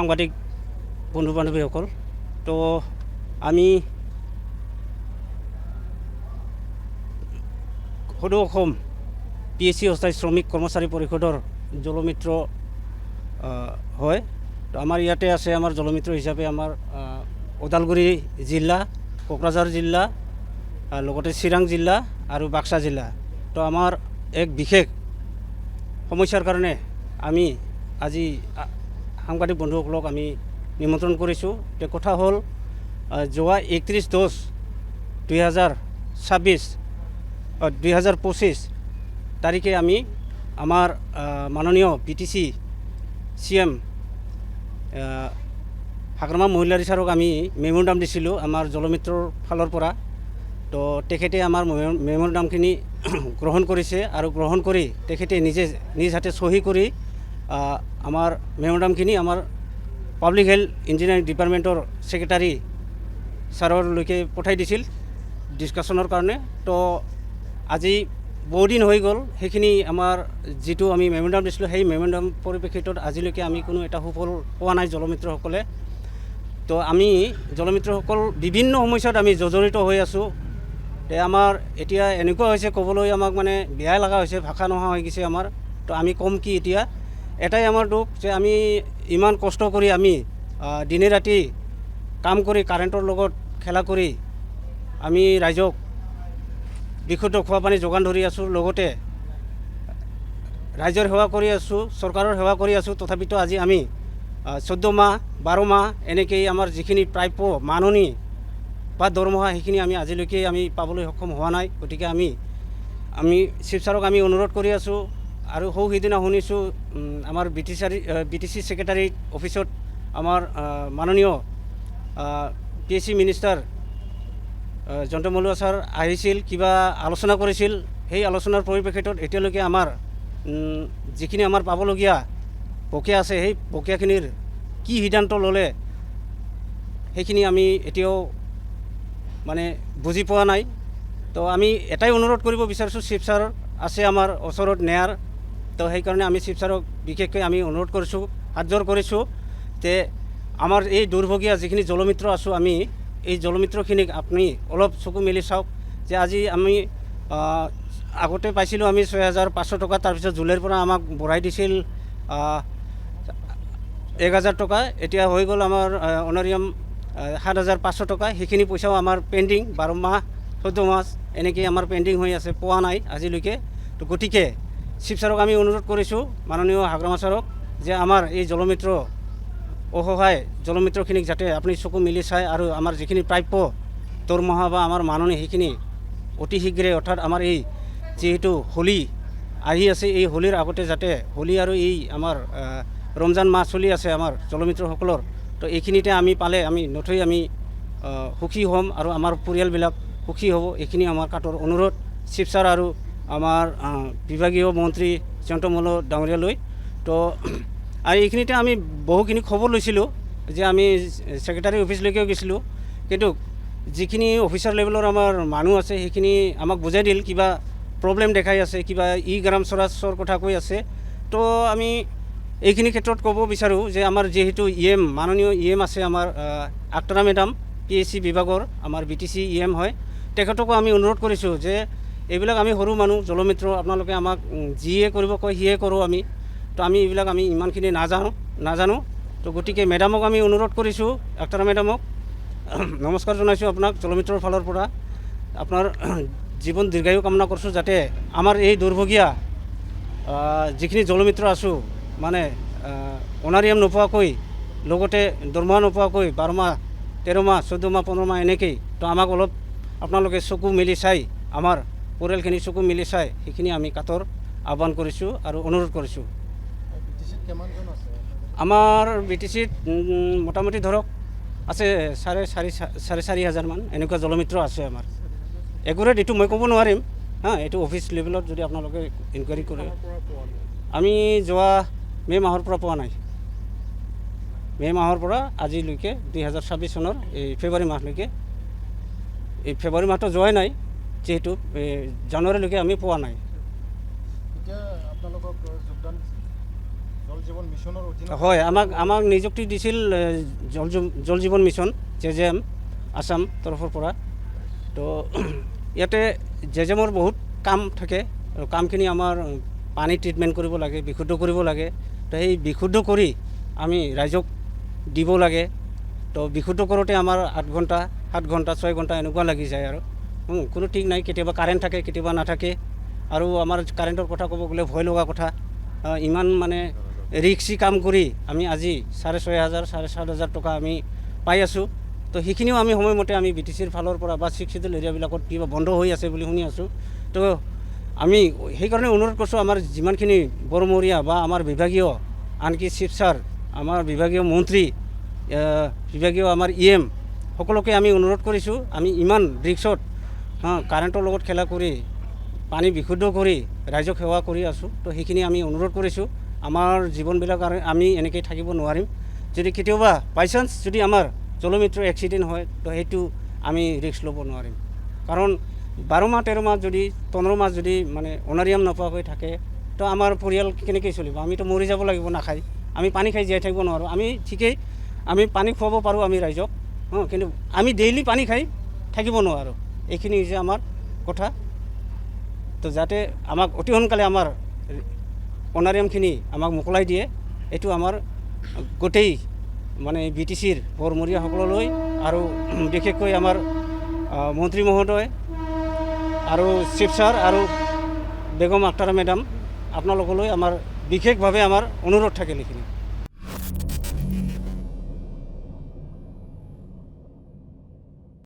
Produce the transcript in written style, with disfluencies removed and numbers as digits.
সাংবাদিক বন্ধু বান্ধৱীসকল, তো আমি সদৌ অসম PSC অস্থায়ী শ্ৰমিক কৰ্মচাৰী পৰিষদৰ জলমিত্ৰ হয়। তো আমাৰ ইয়াতে আছে আমাৰ জলমিত্ৰ হিচাপে আমাৰ ওদালগুৰি জিলা, কোকৰাঝাৰ জিলা, লগতে চিৰাং জিলা আৰু বাক্সা জিলা। তো আমাৰ এক বিশেষ সমস্যাৰ কাৰণে আমি আজি সাংবাদিক বন্ধুসকলক আমি নিমন্ত্ৰণ কৰিছোঁ। তো কথা হ'ল যোৱা 31/10/2025 তাৰিখে আমি আমাৰ মাননীয় BTC CM হাগ্ৰামা মহিলাৰী ছাৰক আমি মেম'ৰেণ্ডাম দিছিলোঁ আমাৰ জলমিত্ৰৰ ফালৰ পৰা। তো তেখেতে আমাৰ মেম'ৰেণ্ডামখিনি গ্ৰহণ কৰিছে আৰু গ্ৰহণ কৰি তেখেতে নিজ হাতে চহী কৰি আমাৰ মেম'ৰেণ্ডামখিনি আমাৰ পাব্লিক হেল্থ ইঞ্জিনিয়াৰিং ডিপাৰ্টমেণ্টৰ ছেক্ৰেটাৰী ছাৰলৈকে পঠাই দিছিল ডিছকাশ্যনৰ কাৰণে। তো আজি বহুদিন হৈ গ'ল, সেইখিনি আমাৰ যিটো আমি মেম'ৰেণ্ডাম দিছিলোঁ সেই মেম'ৰেণ্ডাম পৰিপ্ৰেক্ষিতত আজিলৈকে আমি কোনো এটা সুফল পোৱা নাই জলমিত্ৰসকলে। তো আমি জলমিত্ৰসকল বিভিন্ন সমস্যাত আমি জৰ্জৰিত হৈ আছোঁ। আমাৰ এতিয়া এনেকুৱা হৈছে ক'বলৈ আমাক মানে বেয়া লগা হৈছে, ভাষা নোহোৱা হৈ গৈছে আমাৰ। তো আমি ক'ম কি এতিয়া, এটাই আমাৰ দুখ যে আমি ইমান কষ্ট কৰি আমি দিনে ৰাতি কাম কৰি কাৰেণ্টৰ লগত খেলা কৰি আমি ৰাইজক বিশুদ্ধ খোৱা পানী যোগান ধৰি আছোঁ, লগতে ৰাইজৰ সেৱা কৰি আছোঁ, চৰকাৰৰ সেৱা কৰি আছোঁ। তথাপিতো আজি আমি 14 মাহ 12 মাহ এনেকেই আমাৰ যিখিনি প্ৰাপ্য মাননি বা দৰমহা সেইখিনি আমি আজিলৈকে আমি পাবলৈ সক্ষম হোৱা নাই। গতিকে আমি চিফ ছাৰক আমি অনুৰোধ কৰি আছোঁ। আৰু সিদিনা শুনিছোঁ আমাৰ BTC ছেক্ৰেটাৰী অফিচত আমাৰ মাননীয় PSC মিনিষ্টাৰ জয়ন্ত মলুৱা ছাৰ আহিছিল, কিবা আলোচনা কৰিছিল। সেই আলোচনাৰ পৰিপ্ৰেক্ষিতত এতিয়ালৈকে আমাৰ যিখিনি আমাৰ পাবলগীয়া বকেয়া আছে সেই বকেয়াখিনিৰ কি সিদ্ধান্ত ল'লে সেইখিনি আমি এতিয়াও মানে বুজি পোৱা নাই। তো আমি এটাই অনুৰোধ কৰিব বিচাৰিছোঁ, চিফ ছাৰ আছে আমাৰ ওচৰত নেয়াৰ। তো সেইকাৰণে আমি চিফ ছাৰক বিশেষকৈ আমি অনুৰোধ কৰিছোঁ, হাতযোৰ কৰিছোঁ যে আমাৰ এই দুৰ্ভগীয়া যিখিনি জলমিত্ৰ আছোঁ আমি, এই জলমিত্ৰখিনিক আপুনি অলপ চকু মেলি চাওক। যে আজি আমি আগতে পাইছিলোঁ আমি 6,500 টকা, তাৰপিছত জুলাইৰ পৰা আমাক বঢ়াই দিছিল 1,000 টকা। এতিয়া হৈ গ'ল আমাৰ অনাৰিয়াম 7,500 টকা। সেইখিনি পইচাও আমাৰ পেণ্ডিং, 12 মাহ 14 মাহ এনেকৈ আমাৰ পেণ্ডিং হৈ আছে, পোৱা নাই আজিলৈকে। তো গতিকে চিফ ছাৰক আমি অনুৰোধ কৰিছোঁ, মাননীয় হাগ্ৰামা ছাৰক, যে আমাৰ এই জলমিত্ৰ অসহায় জলমিত্ৰখিনিক যাতে আপুনি চকু মেলি চায় আৰু আমাৰ যিখিনি প্ৰাপ্য দৰমহা বা আমাৰ মাননি সেইখিনি অতি শীঘ্ৰে, অৰ্থাৎ আমাৰ এই যিহেতু হোলী আহি আছে, এই হোলীৰ আগতে যাতে হোলী আৰু এই আমাৰ ৰমজান মাহ চলি আছে আমাৰ জলমিত্ৰসকলৰ, তো এইখিনিতে আমি পালে আমি নথৈ আমি সুখী হ'ম আৰু আমাৰ পৰিয়ালবিলাক সুখী হ'ব। এইখিনি আমাৰ কাটৰ অনুৰোধ চিফ ছাৰ আৰু আমাৰ বিভাগীয় মন্ত্ৰী জয়ন্ত মলুৱা ডাঙৰীয়ালৈ। তো আৰু এইখিনিতে আমি বহুখিনি খবৰ লৈছিলোঁ যে আমি ছেক্ৰেটাৰী অফিচলৈকেও গৈছিলোঁ, কিন্তু যিখিনি অফিচাৰ লেভেলৰ আমাৰ মানুহ আছে সেইখিনি আমাক বুজাই দিল কিবা প্ৰব্লেম দেখাই আছে, কিবা গ্ৰাম স্বৰাজৰ কথা কৈ আছে। তো আমি এইখিনি ক্ষেত্ৰত ক'ব বিচাৰোঁ যে আমাৰ যিহেতু মাননীয় আছে আমাৰ আক্তাৰা মেডাম, PSC বিভাগৰ আমাৰ BTC হয়, তেখেতকো আমি অনুৰোধ কৰিছোঁ যে এইবিলাক আমি সৰু মানুহ জলমিত্ৰ, আপোনালোকে আমাক যিয়ে কৰিব কয় সিয়ে কৰোঁ আমি। তো আমি এইবিলাক আমি ইমানখিনি নাজানো। তো গতিকে মেডামক আমি অনুৰোধ কৰিছোঁ, আক্তাৰা মেডামক নমস্কাৰ জনাইছোঁ আপোনাক জলমিত্ৰৰ ফালৰ পৰা। আপোনাৰ জীৱন দীৰ্ঘায়ু কামনা কৰিছোঁ, যাতে আমাৰ এই দুৰ্ভগীয়া যিখিনি জলমিত্ৰ আছোঁ মানে অনাৰিয়াম নোপোৱাকৈ, লগতে দৰমহা নোপোৱাকৈ 12 মাহ 13 মাহ 14 মাহ 15 মাহ এনেকেই। তো আমাক অলপ আপোনালোকে চকু মেলি চাই, আমাৰ পৰিয়ালখিনি চকু মেলি চাই, সেইখিনি আমি কাটৰ আহ্বান কৰিছোঁ আৰু অনুৰোধ কৰিছোঁ। আমাৰ BTCত মোটামুটি ধৰক আছে 4,500 মান এনেকুৱা জলমিত্ৰ আছে আমাৰ। একুৰেট এইটো মই ক'ব নোৱাৰিম, এইটো অফিচ লেভেলত যদি আপোনালোকে ইনকুৱাৰী কৰে। আমি যোৱা মে' মাহৰ পৰা পোৱা নাই, মে' মাহৰ পৰা আজিলৈকে 2026 চনৰ এই ফেব্ৰুৱাৰী মাহলৈকে, এই ফেব্ৰুৱাৰী মাহটো যোৱাই নাই, যিহেতু জানুৱাৰীলৈকে আমি পোৱা নাই। জল জীৱন মিছনৰ অধীনত হয়, আমাক নিযুক্তি দিছিল জল জীৱন মিছন JJM আসাম তৰফৰ পৰা। তো ইয়াতে JJMৰ বহুত কাম থাকে আৰু কামখিনি আমাৰ পানী ট্ৰিটমেণ্ট কৰিব লাগে, বিশুদ্ধ কৰিব লাগে। তো সেই বিশুদ্ধ কৰি আমি ৰাইজক দিব লাগে। তো বিশুদ্ধ কৰোঁতে আমাৰ 8 ঘণ্টা 7 ঘণ্টা 6 ঘণ্টা এনেকুৱা লাগি যায় আৰু কোনো ঠিক নাই, কেতিয়াবা কাৰেণ্ট থাকে কেতিয়াবা নাথাকে। আৰু আমাৰ কাৰেণ্টৰ কথা ক'ব গ'লে ভয় লগা কথা, ইমান মানে ৰিক্সি কাম কৰি আমি আজি 6,500 7,500 টকা আমি পাই আছোঁ। তো সেইখিনিও আমি সময়মতে আমি BTCৰ ফালৰ পৰা বা 6 শিডিউল এৰিয়াবিলাকত কিবা বন্ধ হৈ আছে বুলি শুনি আছোঁ। তো আমি সেইকাৰণে অনুৰোধ কৰিছোঁ আমাৰ যিমানখিনি বৰমৰীয়া বা আমাৰ বিভাগীয় আনকি চিফ ছাৰ, আমাৰ বিভাগীয় মন্ত্ৰী, বিভাগীয় আমাৰ EM সকলোকে আমি অনুৰোধ কৰিছোঁ, আমি ইমান ৰিক্সত কাৰেণ্টৰ লগত খেলা কৰি পানী বিশুদ্ধ কৰি ৰাইজক সেৱা কৰি আছোঁ। তো সেইখিনি আমি অনুৰোধ কৰিছোঁ, আমাৰ জীৱনবিলাক আৰু আমি এনেকৈ থাকিব নোৱাৰিম। যদি কেতিয়াবা বাইচান্স যদি আমাৰ জলমিত্ৰ এক্সিডেণ্ট হয়, তো সেইটো আমি ৰিক্স ল'ব নোৱাৰিম। কাৰণ 12 মাহ 13 মাহ যদি 15 মাহ যদি মানে অনাৰিয়াম নোপোৱাকৈ থাকে, তো আমাৰ পৰিয়াল কেনেকৈ চলিব? আমিতো মৰি যাব লাগিব নাখায়। আমি পানী খাই জীয়াই থাকিব নোৱাৰোঁ। আমি ঠিকেই আমি পানী খুৱাব পাৰোঁ আমি ৰাইজক, কিন্তু আমি ডেইলি পানী খাই থাকিব নোৱাৰোঁ। এইখিনি হৈছে আমাৰ কথা। তো যাতে আমাক অতি সোনকালে আমাৰ অনাৰিয়ামখিনি আমাক মোকলাই দিয়ে, এইটো আমাৰ গোটেই মানে BTCৰ বৰমৰীয়াসকললৈ আৰু বিশেষকৈ আমাৰ মন্ত্ৰী মহোদয় আৰু চিফ ছাৰ আৰু বেগম আক্তাৰা মেডাম আপোনালোকলৈ আমাৰ বিশেষভাৱে আমাৰ অনুৰোধ থাকিল এইখিনি।